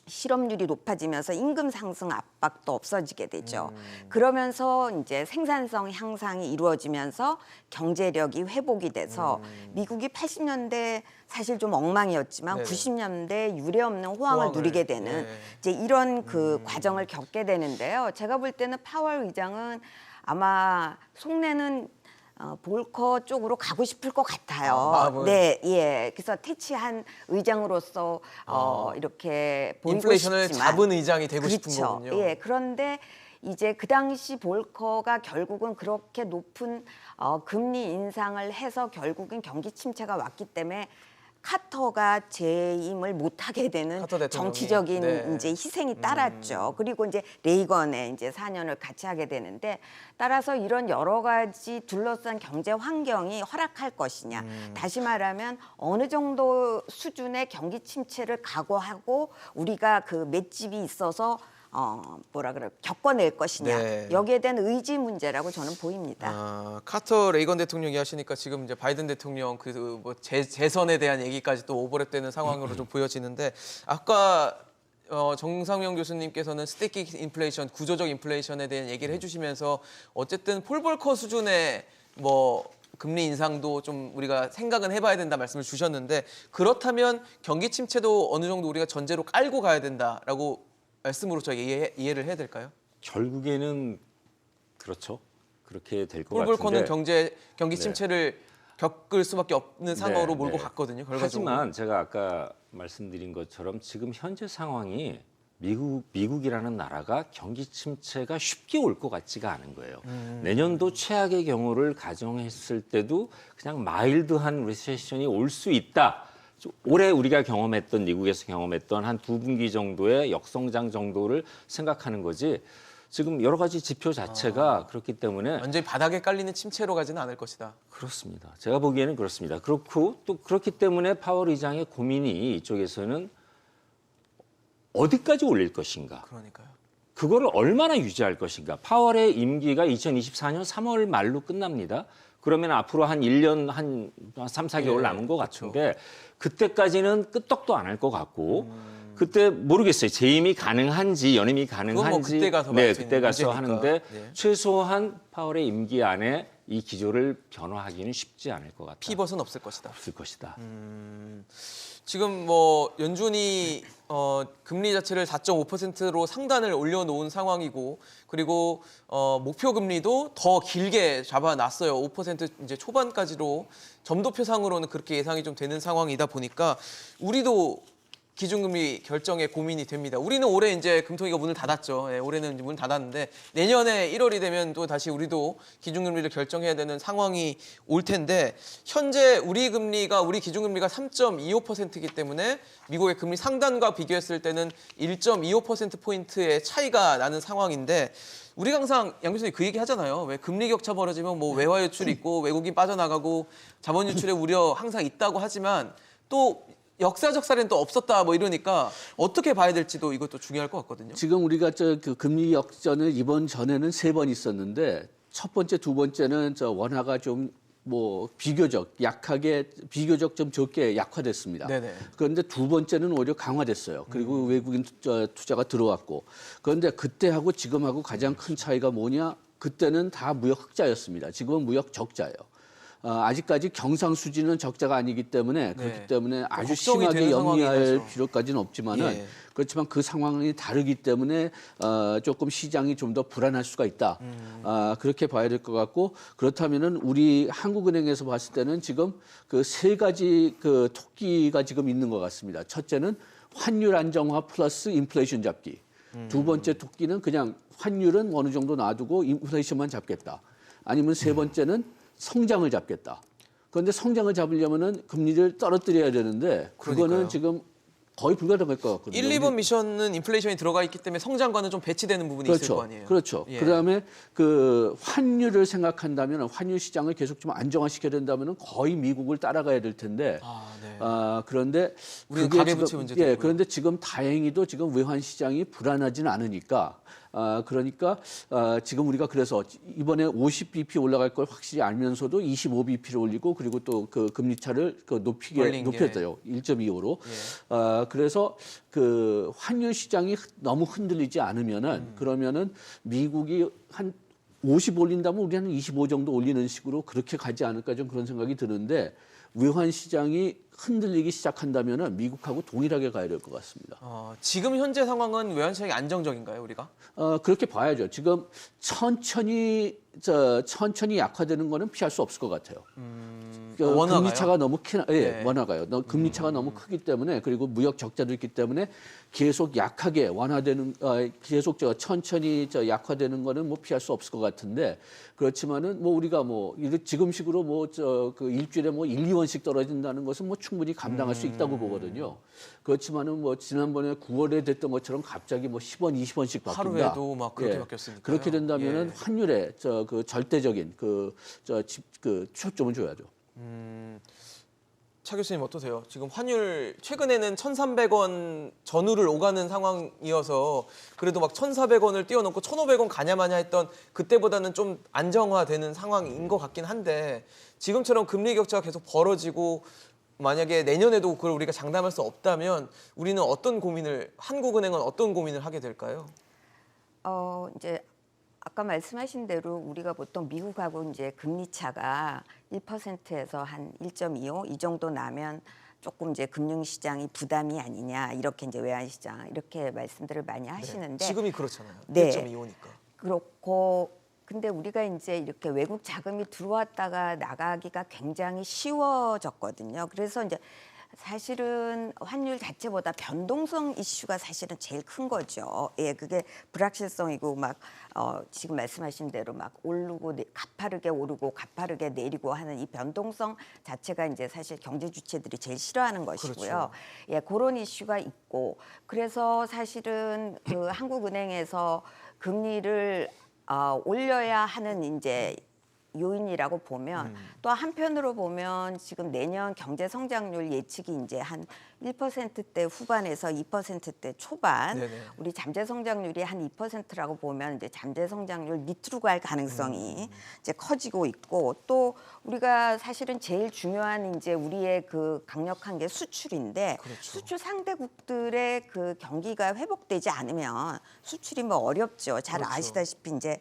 실업률이 높아지면서 임금 상승 압박도 없어지게 되죠. 그러면서 이제 생산성 향상이 이루어지면서 경제력이 회복이 돼서 미국이 80년대 사실 좀 엉망이었지만 네네. 90년대 유례없는 호황을 호황을, 누리게 되는 네. 이제 이런 그 과정을 겪게 되는데요. 제가 볼 때는 파월 의장은 아마 속내는 볼커 쪽으로 가고 싶을 것 같아요. 마음은. 네, 예. 그래서 퇴치한 의장으로서 이렇게 보이고 인플레이션을 싶지만 잡은 의장이 되고 싶은 그렇죠. 거군요. 예. 그런데 이제 그 당시 볼커가 결국은 그렇게 높은 금리 인상을 해서 결국은 경기 침체가 왔기 때문에 카터가 재임을 못하게 되는 카터 대통령이. 정치적인 네. 이제 희생이 따랐죠. 그리고 이제 레이건의 이제 4년을 같이 하게 되는데 따라서 이런 여러 가지 둘러싼 경제 환경이 허락할 것이냐. 다시 말하면 어느 정도 수준의 경기 침체를 각오하고 우리가 그 맷집이 있어서 겪어낼 것이냐. 네. 여기에 대한 의지 문제라고 저는 보입니다. 카터 레이건 대통령이 하시니까 지금 이제 바이든 대통령 그 뭐 재선에 대한 얘기까지 또 오버랩되는 상황으로 좀 보여지는데 아까 정상영 교수님께서는 스태틱 인플레이션, 구조적 인플레이션에 대한 얘기를 해주시면서 어쨌든 폴 볼커 수준의 뭐 금리 인상도 좀 우리가 생각은 해봐야 된다 말씀을 주셨는데 그렇다면 경기 침체도 어느 정도 우리가 전제로 깔고 가야 된다라고 말씀으로 저희 이해를 해야 될까요? 결국에는 그렇죠. 그렇게 될 것 폴 볼커는 같은데. 경기 네. 침체를 겪을 수밖에 없는 상황으로 네, 몰고 네. 갔거든요. 결과적으로. 하지만 제가 아까 말씀드린 것처럼 지금 현재 상황이 미국이라는 나라가 경기 침체가 쉽게 올 것 같지가 않은 거예요. 내년도 최악의 경우를 가정했을 때도 그냥 마일드한 리세션이 올 수 있다. 올해 우리가 경험했던 미국에서 경험했던 한 2분기 정도의 역성장 정도를 생각하는 거지. 지금 여러 가지 지표 자체가 그렇기 때문에 완전히 바닥에 깔리는 침체로 가지는 않을 것이다. 그렇습니다. 제가 보기에는 그렇습니다. 그렇고 또 그렇기 때문에 파월 의장의 고민이 이쪽에서는 어디까지 올릴 것인가. 그러니까요. 그거를 얼마나 유지할 것인가. 파월의 임기가 2024년 3월 말로 끝납니다. 그러면 앞으로 한 1년 한 3, 4개월 예, 남은 것 그렇죠. 같은데 그때까지는 끄떡도 안 할 것 같고 그때 모르겠어요. 재임이 가능한지 연임이 가능한지 뭐 그때 가서 네, 말할 그때 가서 문제니까. 하는데 네. 최소한 파월의 임기 안에 이 기조를 변화하기는 쉽지 않을 것 같다. 피벗은 없을 것이다. 없을 것이다. 지금 뭐 연준이 금리 자체를 4.5%로 상단을 올려놓은 상황이고 그리고 목표 금리도 더 길게 잡아놨어요. 5% 이제 초반까지로 점도표상으로는 그렇게 예상이 좀 되는 상황이다 보니까 우리도 기준금리 결정에 고민이 됩니다. 우리는 올해 이제 금통위가 문을 닫았죠. 예, 올해는 이제 문을 닫았는데 내년에 1월이 되면 또 다시 우리도 기준금리를 결정해야 되는 상황이 올 텐데 현재 우리 기준금리가 3.25%이기 때문에 미국의 금리 상단과 비교했을 때는 1.25%포인트의 차이가 나는 상황인데 우리가 항상 양 교수님 그 얘기 하잖아요. 왜 금리 격차 벌어지면 뭐 외화 유출이 있고 외국인 빠져나가고 자본 유출의 우려 항상 있다고 하지만 또 역사적 사례는 또 없었다 뭐 이러니까 어떻게 봐야 될지도 이것도 중요할 것 같거든요. 지금 우리가 그 금리 역전을 이번 전에는 3번 있었는데 첫 번째, 두 번째는 원화가 좀 뭐 비교적 좀 적게 약화됐습니다. 네네. 그런데 두 번째는 오히려 강화됐어요. 그리고 외국인 투자가 들어왔고. 그런데 그때하고 지금하고 가장 큰 차이가 뭐냐? 그때는 다 무역 흑자였습니다. 지금은 무역 적자예요. 아직까지 경상수지는 적자가 아니기 때문에 그렇기 때문에 아주 걱정이 심하게 되는 염려할 상황이죠. 필요까지는 없지만은 예. 그렇지만 그 상황이 다르기 때문에 조금 시장이 좀 더 불안할 수가 있다. 그렇게 봐야 될 것 같고 그렇다면은 우리 한국은행에서 봤을 때는 지금 그 3가지 그 토끼가 지금 있는 것 같습니다. 첫째는 환율 안정화 플러스 인플레이션 잡기. 두 번째 토끼는 그냥 환율은 어느 정도 놔두고 인플레이션만 잡겠다. 아니면 세 번째는 성장을 잡겠다. 그런데 성장을 잡으려면은 금리를 떨어뜨려야 되는데 그거는 그러니까요. 지금 거의 불가능할 것 같거든요. 1, 2번 미션은 인플레이션이 들어가 있기 때문에 성장과는 좀 배치되는 부분이 있을 거 아니에요. 그렇죠. 예. 그다음에 그 환율을 생각한다면 환율 시장을 계속 좀 안정화시켜야 된다면 거의 미국을 따라가야 될 텐데 네. 그런데 우리는 그게 가계부채 지금- 문제도 예, 있고요. 그런데 지금 다행히도 지금 외환 시장이 불안하지는 않으니까 그러니까 지금 우리가 그래서 이번에 50bp 올라갈 걸 확실히 알면서도 25bp를 올리고 그리고 또 그 금리 차를 올린 게. 높였어요. 1.25로. 예. 그래서 그 환율 시장이 너무 흔들리지 않으면은 그러면은 미국이 한 50 올린다면 우리 한 25 정도 올리는 식으로 그렇게 가지 않을까 좀 그런 생각이 드는데 외환 시장이 흔들리기 시작한다면은 미국하고 동일하게 가야 될 것 같습니다. 지금 현재 상황은 외환 시장이 안정적인가요, 우리가? 그렇게 봐야죠. 지금 천천히 약화되는 거는 피할 수 없을 것 같아요. 원화가요? 금리 차가 너무 네. 원화가요. 금리 차가 너무 크기 때문에 그리고 무역 적자도 있기 때문에 계속 약하게 완화되는 계속 천천히 약화되는 거는 뭐 피할 수 없을 것 같은데 그렇지만은 뭐 우리가 뭐 지금식으로 그 일주일에 뭐 1, 2원씩 떨어진다는 것은 뭐 충분히 감당할 수 있다고 보거든요. 그렇지만은 뭐 지난번에 9월에 됐던 것처럼 갑자기 뭐 10원, 20원씩 바뀐다. 하루에도 막 그렇게 바뀌었으니까요. 그렇게 된다면은 예. 환율에 그 절대적인 그 초점을 줘야죠. 차 교수님 어떠세요? 지금 환율 최근에는 1,300원 전후를 오가는 상황이어서 그래도 막 1,400원을 뛰어넘고 1,500원 가냐마냐 했던 그때보다는 좀 안정화되는 상황인 것 같긴 한데 지금처럼 금리 격차가 계속 벌어지고 만약에 내년에도 그걸 우리가 장담할 수 없다면 우리는 한국은행은 어떤 고민을 하게 될까요? 이제 아까 말씀하신 대로 우리가 보통 미국하고 이제 금리 차가 1%에서 한 1.25 이 정도 나면 조금 이제 금융시장이 부담이 아니냐 이렇게 이제 외환시장 이렇게 말씀들을 많이 하시는데 지금이 그렇잖아요. 네. 1.25니까. 그렇고 근데 우리가 이제 이렇게 외국 자금이 들어왔다가 나가기가 굉장히 쉬워졌거든요. 그래서 이제 사실은 환율 자체보다 변동성 이슈가 사실은 제일 큰 거죠. 예, 그게 불확실성이고 막 지금 말씀하신 대로 막 오르고 가파르게 오르고 가파르게 내리고 하는 이 변동성 자체가 이제 사실 경제 주체들이 제일 싫어하는 것이고요. 그렇죠. 예, 그런 이슈가 있고 그래서 사실은 그 한국은행에서 금리를 올려야 하는 이제 요인이라고 보면 또 한편으로 보면 지금 내년 경제 성장률 예측이 이제 한 1%대 후반에서 2%대 초반 네네. 우리 잠재 성장률이 한 2%라고 보면 이제 잠재 성장률 밑으로 갈 가능성이 이제 커지고 있고 또 우리가 사실은 제일 중요한 이제 우리의 그 강력한 게 수출인데 그렇죠. 수출 상대국들의 그 경기가 회복되지 않으면 수출이 뭐 어렵죠. 잘 그렇죠. 아시다시피 이제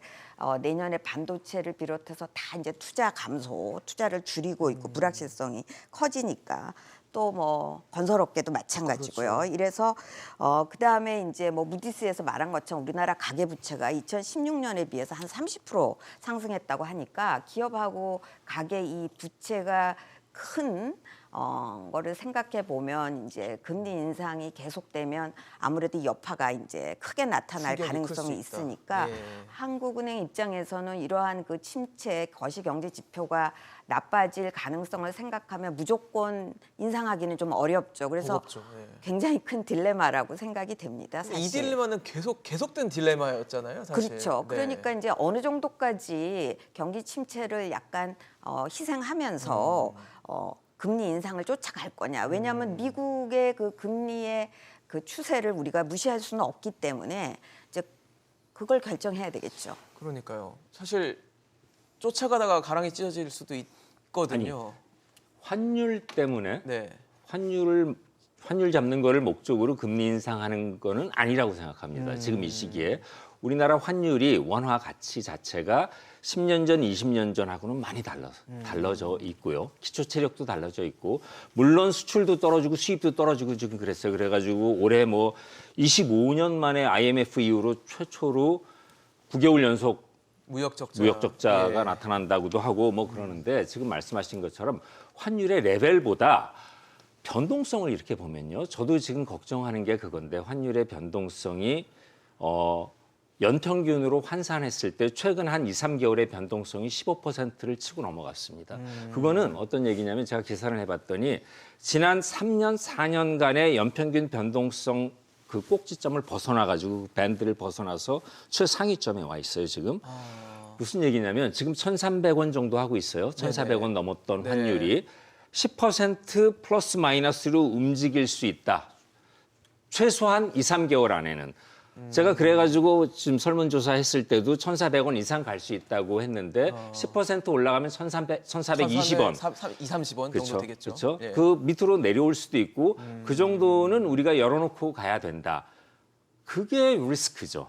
내년에 반도체를 비롯해서 다 이제 투자 감소, 투자를 줄이고 있고 불확실성이 커지니까 또 뭐 건설업계도 마찬가지고요. 그렇죠. 이래서 그다음에 이제 뭐 무디스에서 말한 것처럼 우리나라 가계 부채가 2016년에 비해서 한 30% 상승했다고 하니까 기업하고 가계 이 부채가 큰 거를 생각해 보면 이제 금리 인상이 계속되면 아무래도 여파가 이제 크게 나타날 충격이 클 가능성이 수 있다. 있으니까 예. 한국은행 입장에서는 이러한 그 침체 거시 경제 지표가 나빠질 가능성을 생각하면 무조건 인상하기는 좀 어렵죠. 그래서 무겁죠. 예. 굉장히 큰 딜레마라고 생각이 됩니다. 사실. 이 딜레마는 계속된 딜레마였잖아요, 사실. 그렇죠. 네. 그러니까 이제 어느 정도까지 경기 침체를 약간 희생하면서 금리 인상을 쫓아갈 거냐. 왜냐하면 미국의 그 금리의 그 추세를 우리가 무시할 수는 없기 때문에 이제 그걸 결정해야 되겠죠. 그러니까요. 사실 쫓아가다가 가랑이 찢어질 수도 있거든요. 환율 때문에 네. 환율 잡는 거를 목적으로 금리 인상하는 거는 아니라고 생각합니다. 지금 이 시기에 우리나라 환율이 원화 가치 자체가 10년 전, 20년 전하고는 많이 달라져 있고요. 기초 체력도 달라져 있고, 물론 수출도 떨어지고 수입도 떨어지고 지금 그랬어요. 그래가지고 올해 뭐 25년 만에 IMF 이후로 최초로 9개월 연속 무역 적자가 예. 나타난다고도 하고 뭐 그러는데 지금 말씀하신 것처럼 환율의 레벨보다 변동성을 이렇게 보면요. 저도 지금 걱정하는 게 그건데 환율의 변동성이 연평균으로 환산했을 때 최근 한 2, 3개월의 변동성이 15%를 치고 넘어갔습니다. 그거는 어떤 얘기냐면 제가 계산을 해봤더니 지난 3년, 4년간의 연평균 변동성 그 꼭지점을 벗어나가지고 밴드를 벗어나서 최상위점에 와 있어요, 지금. 무슨 얘기냐면 지금 1,300원 정도 하고 있어요. 1,400원 넘었던 네. 환율이 10% 플러스 마이너스로 움직일 수 있다. 최소한 2, 3개월 안에는. 제가 그래가지고 지금 설문조사 했을 때도 1,400원 이상 갈 수 있다고 했는데 10% 올라가면 1,420원. 2, 30원 그렇죠. 정도 되겠죠. 그렇죠. 예. 그 밑으로 내려올 수도 있고 그 정도는 우리가 열어놓고 가야 된다. 그게 리스크죠.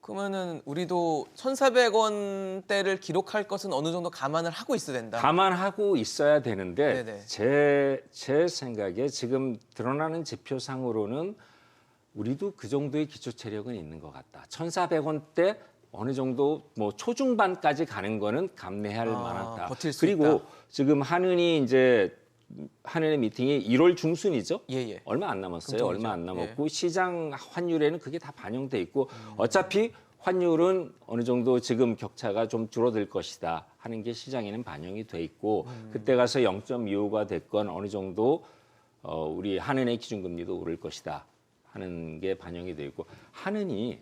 그러면은 우리도 1,400원대를 기록할 것은 어느 정도 감안을 하고 있어야 된다. 감안하고 있어야 되는데 네네. 제 생각에 지금 드러나는 지표상으로는 우리도 그 정도의 기초 체력은 있는 것 같다. 1,400원대 어느 정도 뭐 초중반까지 가는 거는 감내할 만하다. 버틸 수 그리고 있다. 지금 한은의 미팅이 1월 중순이죠. 예. 얼마 안 남았어요. 금통이죠. 얼마 안 남았고 시장 환율에는 그게 다 반영돼 있고 어차피 환율은 어느 정도 지금 격차가 좀 줄어들 것이다 하는 게 시장에는 반영이 돼 있고 그때 가서 0.25가 됐건 어느 정도 우리 한은의 기준금리도 오를 것이다 하는 게 반영이 돼 있고 한은이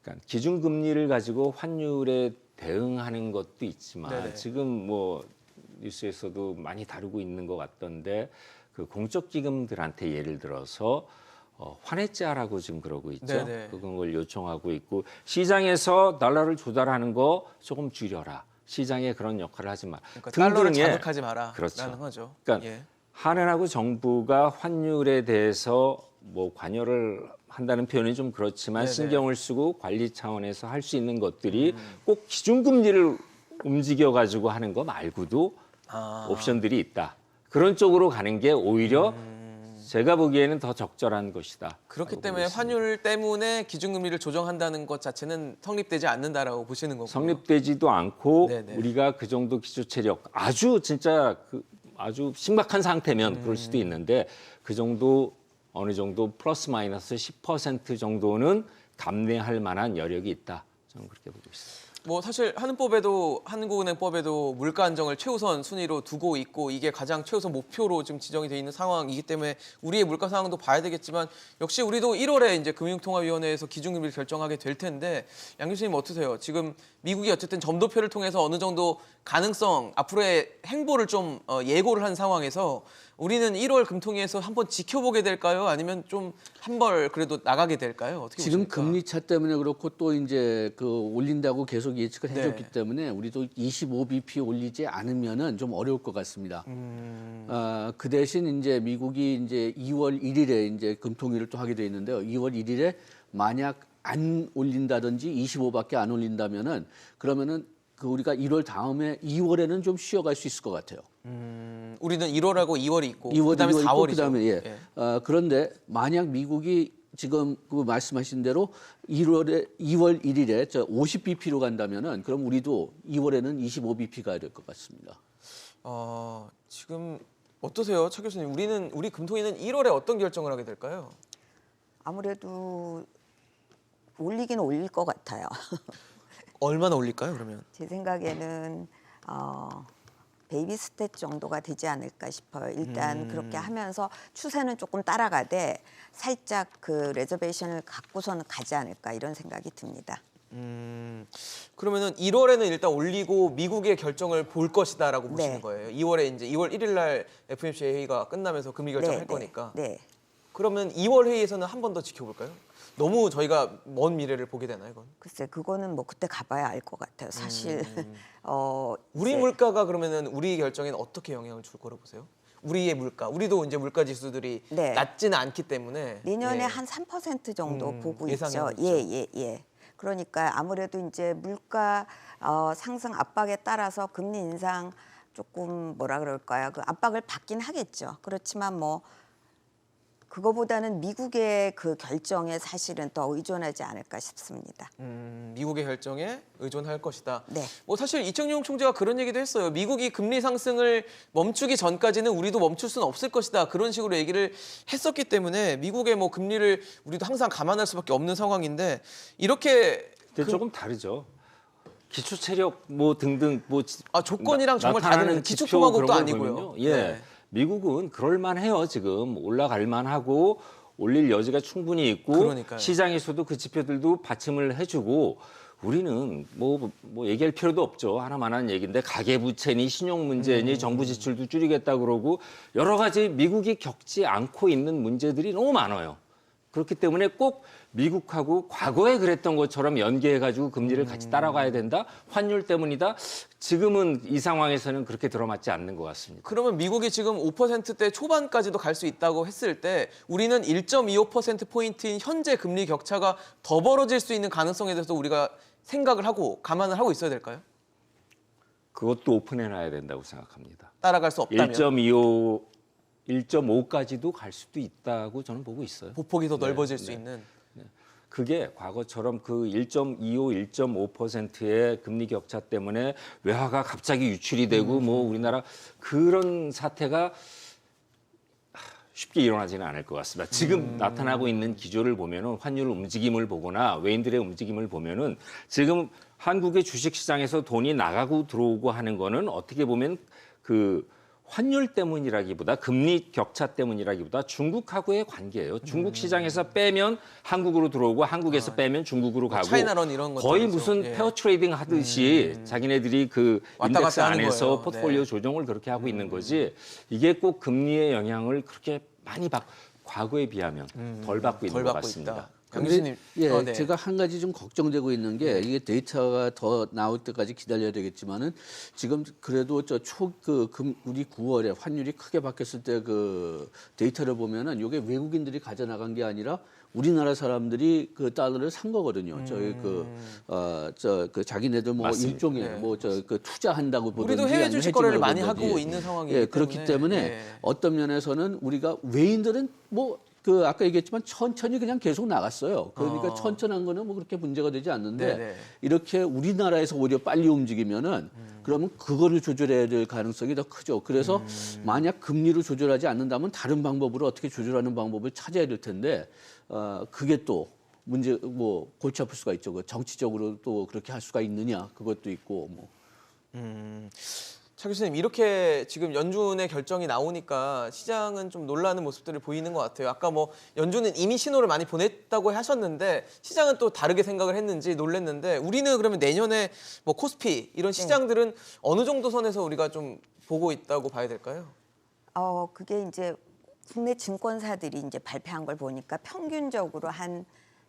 그러니까 기준금리를 가지고 환율에 대응하는 것도 있지만 네네. 지금 뭐 뉴스에서도 많이 다루고 있는 것 같던데 그 공적 기금들한테 예를 들어서 환해자라고 지금 그러고 있죠. 네네. 그걸 요청하고 있고 시장에서 달러를 조달하는 거 조금 줄여라. 시장에 그런 역할을 하지 마. 그러니까 달러를 등등의 자극하지 마라. 그렇죠. 라는 거죠. 그러니까 예. 한은하고 정부가 환율에 대해서 뭐 관여를 한다는 표현이 좀 그렇지만 네네. 신경을 쓰고 관리 차원에서 할 수 있는 것들이 꼭 기준금리를 움직여 가지고 하는 거 말고도 옵션들이 있다. 그런 쪽으로 가는 게 오히려 제가 보기에는 더 적절한 것이다. 그렇기 때문에 환율 때문에 기준금리를 조정한다는 것 자체는 성립되지 않는다라고 보시는 거군요. 성립되지도 않고 네네. 우리가 그 정도 기초 체력 아주 진짜 아주 심각한 상태면 그럴 수도 있는데 그 정도 어느 정도 플러스 마이너스 10% 정도는 감내할 만한 여력이 있다. 저는 그렇게 보고 있습니다. 뭐 사실 한국은행법에도 물가 안정을 최우선 순위로 두고 있고 이게 가장 최우선 목표로 지금 지정이 돼 있는 상황이기 때문에 우리의 물가 상황도 봐야 되겠지만 역시 우리도 1월에 이제 금융통화위원회에서 기준금리를 결정하게 될 텐데 양 교수님 어떠세요? 지금 미국이 어쨌든 점도표를 통해서 어느 정도 가능성 앞으로의 행보를 좀 예고를 한 상황에서 우리는 1월 금통위에서 한번 지켜보게 될까요? 아니면 좀 한 벌 그래도 나가게 될까요? 어떻게 지금 보십니까? 금리 차 때문에 그렇고 또 이제 그 올린다고 계속 예측을 네. 해줬기 때문에 우리도 25bp 올리지 않으면은 좀 어려울 것 같습니다. 그 대신 이제 미국이 이제 2월 1일에 이제 금통위를 또 하게 돼 있는데요. 2월 1일에 만약 안 올린다든지 25밖에 안 올린다면은 그러면은 그 우리가 1월 다음에 2월에는 좀 쉬어갈 수 있을 것 같아요. 우리는 1월하고 2월이 있고 2월, 그다음에 2월 있고 4월이죠. 그다음에 예. 그런데 만약 미국이 지금 그 말씀하신 대로 2월 1일에 50bp로 간다면은 그럼 우리도 2월에는 25bp가 될 것 같습니다. 지금 어떠세요, 차 교수님? 우리 금토일은 1월에 어떤 결정을 하게 될까요? 아무래도 올리긴 올릴 것 같아요. 얼마나 올릴까요, 그러면? 제 생각에는 베이비 스텝 정도가 되지 않을까 싶어요. 일단 그렇게 하면서 추세는 조금 따라가되 살짝 그 레저베이션을 갖고서는 가지 않을까 이런 생각이 듭니다. 그러면은 1월에는 일단 올리고 미국의 결정을 볼 것이다라고 보시는 네. 거예요. 2월에 이제 2월 1일 날 FOMC 회의가 끝나면서 금리 결정할 거니까. 네. 그러면 2월 회의에서는 한 번 더 지켜볼까요? 너무 저희가 먼 미래를 보게 되나요, 이건? 글쎄 그거는 뭐 그때 가봐야 알 것 같아요. 사실 우리 이제 물가가 그러면은 우리 결정에는 어떻게 영향을 줄 거라고 보세요? 우리의 물가, 우리도 이제 물가 지수들이 네. 낮지는 않기 때문에 내년에 예. 한 3% 정도 보고 있죠. 예상하고 있죠. 예. 그러니까 아무래도 이제 물가 상승 압박에 따라서 금리 인상 조금 뭐라 그럴까요? 그 압박을 받긴 하겠죠. 그렇지만 뭐 그거보다는 미국의 그 결정에 사실은 더 의존하지 않을까 싶습니다. 미국의 결정에 의존할 것이다. 네. 뭐 사실 이청용 총재가 그런 얘기도 했어요. 미국이 금리 상승을 멈추기 전까지는 우리도 멈출 수는 없을 것이다. 그런 식으로 얘기를 했었기 때문에 미국의 뭐 금리를 우리도 항상 감안할 수밖에 없는 상황인데 이렇게 근데 조금 다르죠. 기초 체력 뭐 등등 뭐 조건이랑 정말 나타나는 다른 지표 기축통화국도 그런 걸 아니고요. 보면요. 예. 네. 미국은 그럴 만해요. 지금 올라갈 만하고 올릴 여지가 충분히 있고 그러니까요. 시장에서도 그 지표들도 받침을 해주고 우리는 뭐 얘기할 필요도 없죠. 하나만한 얘기인데 가계부채니 신용 문제니 정부 지출도 줄이겠다 그러고 여러 가지 미국이 겪지 않고 있는 문제들이 너무 많아요. 그렇기 때문에 꼭 미국하고 과거에 그랬던 것처럼 연계해가지고 금리를 같이 따라가야 된다. 환율 때문이다. 지금은 이 상황에서는 그렇게 들어맞지 않는 것 같습니다. 그러면 미국이 지금 5%대 초반까지도 갈 수 있다고 했을 때 우리는 1.25%포인트인 현재 금리 격차가 더 벌어질 수 있는 가능성에 대해서 우리가 생각을 하고 감안을 하고 있어야 될까요? 그것도 오픈해놔야 된다고 생각합니다. 따라갈 수 없다면 1.5까지도 갈 수도 있다고 저는 보고 있어요. 보폭이 더 넓어질 수 있는. 그게 과거처럼 그 1.25, 1.5%의 금리 격차 때문에 외화가 갑자기 유출이 되고 뭐 우리나라 그런 사태가 쉽게 일어나지는 않을 것 같습니다. 지금 나타나고 있는 기조를 보면은 환율 움직임을 보거나 외인들의 움직임을 보면은 지금 한국의 주식시장에서 돈이 나가고 들어오고 하는 거는 어떻게 보면 그 환율 때문이라기보다 금리 격차 때문이라기보다 중국하고의 관계예요. 중국 시장에서 빼면 한국으로 들어오고 한국에서 빼면 중국으로 가고 차이나런 이런 거의 것들에서. 무슨 예. 페어 트레이딩 하듯이 자기네들이 그 왔다 인덱스 갔다 하는 안에서 거예요. 포트폴리오 네. 조정을 그렇게 하고 있는 거지 이게 꼭 금리의 영향을 그렇게 많이 과거에 비하면 덜 받고 있는 덜 것 받고 같습니다. 있다. 강 교수님. 예, 네. 제가 한 가지 좀 걱정되고 있는 게 이게 데이터가 더 나올 때까지 기다려야 되겠지만은 지금 그래도 우리 9월에 환율이 크게 바뀌었을 때 그 데이터를 보면은 이게 외국인들이 가져나간 게 아니라 우리나라 사람들이 그 달러를 산 거거든요. 저희 자기네들 뭐 맞습니다. 일종의 네. 그 투자한다고 보든지 우리도 해외 아니면 주식 거래를 헤징을 많이 보든지. 하고 있는 상황이기 예, 그렇기 때문에 예. 어떤 면에서는 우리가 외인들은 뭐 그 아까 얘기했지만 천천히 그냥 계속 나갔어요. 그러니까 천천한 거는 뭐 그렇게 문제가 되지 않는데 네네. 이렇게 우리나라에서 오히려 빨리 움직이면은 그러면 그거를 조절해야 될 가능성이 더 크죠. 그래서 만약 금리를 조절하지 않는다면 다른 방법으로 어떻게 조절하는 방법을 찾아야 될 텐데 그게 또 문제 뭐 골치 아플 수가 있죠. 그 정치적으로 또 그렇게 할 수가 있느냐 그것도 있고 뭐. 차 교수님, 이렇게 지금 연준의 결정이 나오니까 시장은 좀 놀라는 모습들을 보이는 것 같아요. 아까 뭐 연준은 이미 신호를 많이 보냈다고 하셨는데 시장은 또 다르게 생각을 했는지 놀랐는데 우리는 그러면 내년에 뭐 코스피 이런 시장들은 어느 정도 선에서 우리가 좀 보고 있다고 봐야 될까요? 그게 이제 국내 증권사들이 이제 발표한 걸 보니까 평균적으로 한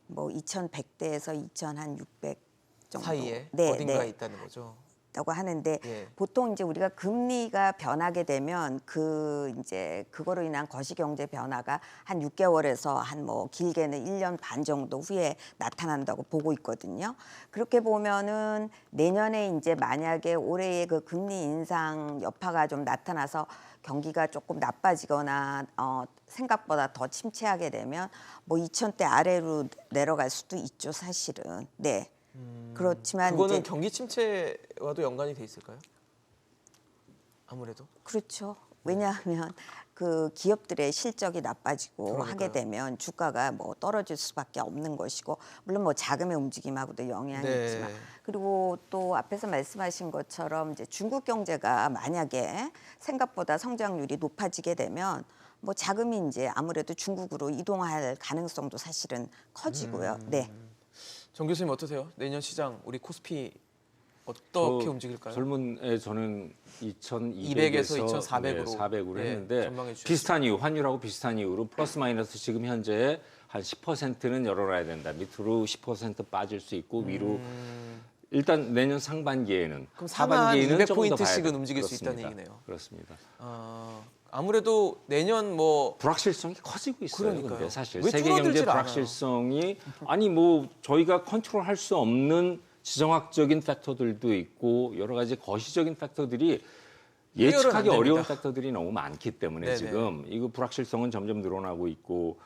뭐 2,100대에서 2,600 정도 사이에 네, 어딘가에 네. 있다는 거죠. 다고 하는데 예. 보통 이제 우리가 금리가 변하게 되면 그거로 인한 거시경제 변화가 한 6개월에서 한 뭐 길게는 1년 반 정도 후에 나타난다고 보고 있거든요. 그렇게 보면은 내년에 이제 만약에 올해의 그 금리 인상 여파가 좀 나타나서 경기가 조금 나빠지거나 생각보다 더 침체하게 되면 뭐 2,000대 아래로 내려갈 수도 있죠, 사실은. 네. 그렇지만 그거는 이제 경기 침체와도 연관이 돼 있을까요? 아무래도. 그렇죠. 왜냐하면 그 기업들의 실적이 나빠지고 그러니까요. 하게 되면 주가가 뭐 떨어질 수밖에 없는 것이고, 물론 뭐 자금의 움직임하고도 영향이 네. 있지만, 그리고 또 앞에서 말씀하신 것처럼 이제 중국 경제가 만약에 생각보다 성장률이 높아지게 되면 뭐 자금이 이제 아무래도 중국으로 이동할 가능성도 사실은 커지고요. 네. 정 교수님 어떠세요? 내년 시장 우리 코스피 어떻게 저 움직일까요? 젊은 저는 200에서 2200에서 2400으로 400으로 예, 했는데 전망해 주시죠. 비슷한 이유, 환율하고 비슷한 이유로 플러스 마이너스 지금 현재 한 10%는 열어놔야 된다. 밑으로 10% 빠질 수 있고 위로 일단 내년 상반기에는 그럼 200 조금 더 봐야 포인트씩은 돼요. 움직일 수 있다는 그렇습니다. 얘기네요. 그렇습니다. 아무래도 내년 뭐 불확실성이 커지고 있어요. 그러니까요. 근데 사실 왜 세계 경제 줄어들질 않아요? 불확실성이 아니 뭐 저희가 컨트롤할 수 없는 지정학적인 팩터들도 있고 여러 가지 거시적인 팩터들이 예측하기 해결은 안 어려운 됩니다. 팩터들이 너무 많기 때문에 네네. 지금 이거 불확실성은 점점 늘어나고 있고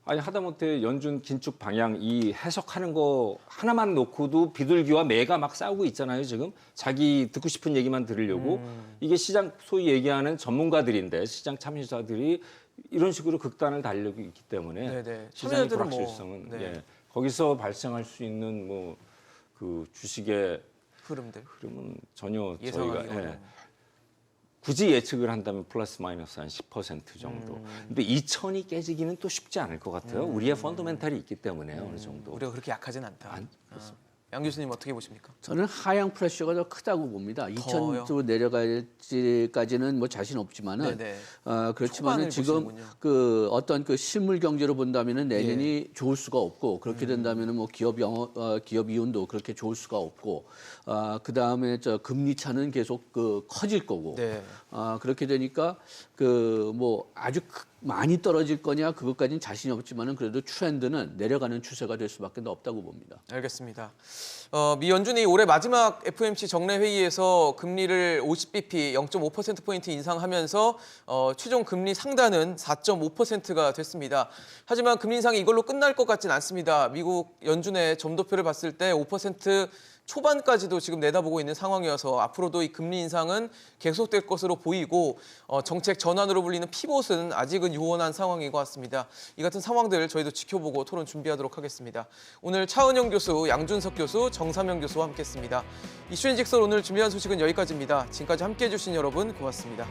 아니 하다못해 연준 긴축 방향 이 해석하는 거 하나만 놓고도 비둘기와 매가 막 싸우고 있잖아요 지금 자기 듣고 싶은 얘기만 들으려고 이게 시장 소위 얘기하는 전문가들인데 시장 참여자들이 이런 식으로 극단을 달리고 있기 때문에 네네. 시장의 참여자들은 뭐, 불확실성은 네. 예, 거기서 발생할 수 있는 뭐 그 주식의 흐름들 흐름은 전혀 예상하기 저희가 어려운. 굳이 예측을 한다면 플러스 마이너스 한 10% 정도. 근데 2천이 깨지기는 또 쉽지 않을 것 같아요. 우리의 펀더멘탈이 있기 때문에 어느 정도. 우리가 그렇게 약하진 않다. 양 교수님 어떻게 보십니까? 저는 하향 프레셔가 더 크다고 봅니다. 더요? 2,000도 내려갈지까지는 뭐 자신 없지만은 네네. 그렇지만은 초반을 지금 보시는군요. 그 어떤 그 실물 경제로 본다면은 내년이 좋을 수가 없고 그렇게 된다면은 뭐 기업 이윤도 그렇게 좋을 수가 없고 그 다음에 저 금리 차는 계속 그 커질 거고 네. 그렇게 되니까 그 뭐 아주 많이 떨어질 거냐 그것까지는 자신이 없지만은 그래도 트렌드는 내려가는 추세가 될 수밖에 없다고 봅니다. 알겠습니다. 미 연준이 올해 마지막 FOMC 정례 회의에서 금리를 50bp 0.5%포인트 인상하면서 최종 금리 상단은 4.5%가 됐습니다. 하지만 금리 인상이 이걸로 끝날 것 같진 않습니다. 미국 연준의 점도표를 봤을 때 5% 초반까지도 지금 내다보고 있는 상황이어서 앞으로도 이 금리 인상은 계속될 것으로 보이고 정책 전환으로 불리는 피봇은 아직은 요원한 상황인 것 같습니다. 이 같은 상황들 저희도 지켜보고 토론 준비하도록 하겠습니다. 오늘 차은영 교수, 양준석 교수, 정삼영 교수와 함께했습니다. 이슈앤직설 오늘 준비한 소식은 여기까지입니다. 지금까지 함께해 주신 여러분 고맙습니다.